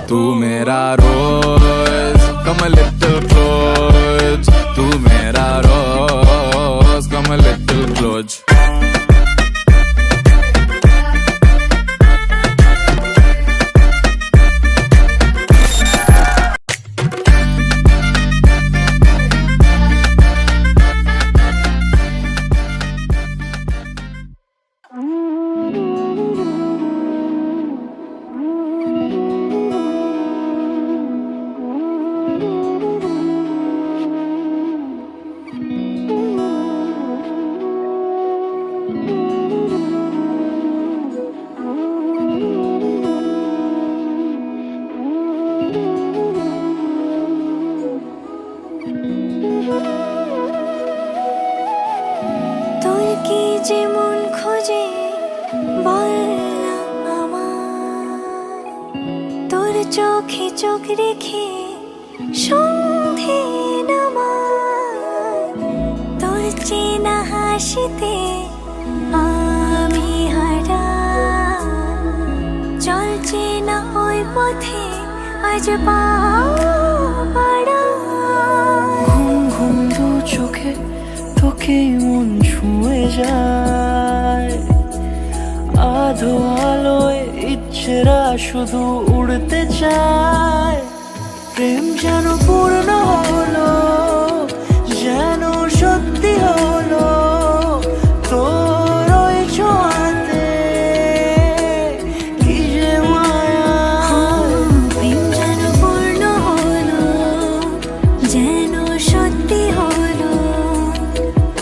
तू मेरा रोज come a little close, तू मेरा रोज come a little close. যেমন খোঁজে বললাম আমায়, তোর চোখে চোখ রেখে সন্ধে নামায়, তোর চেনা হাসিতে আমি হারাই, চলছে না ওই পথে আজ পা বাড়াই। ঘুম ঘুম দু চোখে তোকেই মন ছুঁয়ে যায়, আধো আলোয় ইচ্ছেরা শুধু উড়তে চায়। প্রেম যেন পূর্ণ হলো, যেন সত্যি হলো, তোর ওই ছোঁয়াতে কি যে মায়া। প্রেম যেন পূর্ণ হলো, যেন সত্যি হলো,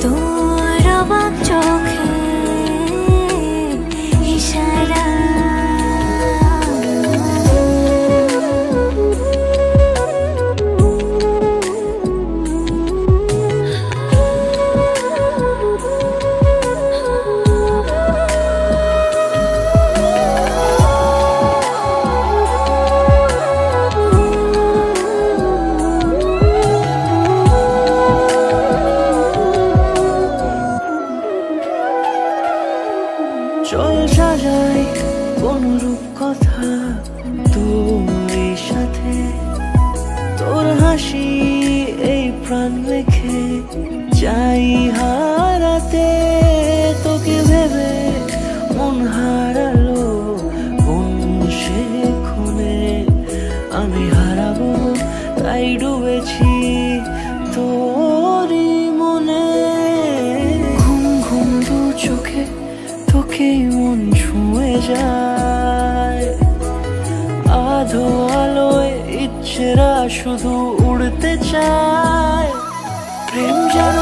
তোর অবাক চোখে ইশারা। চল সাজাই কোন রূপ কথা তোর সাথে, তোর হাসি এই প্রাণ রেখে চাই হারাতে। তোকে ভেবে মন হারালো কোন সে ক্ষণে, আমি হারাবো তাই ডুবেছি তোরই মনে। ঘুম ঘুম দু চোখে তোকেই মন ছুঁয়ে যায়, আধো আলোয় ইচ্ছেরা শুধু উড়তে চায়। প্রেম যেন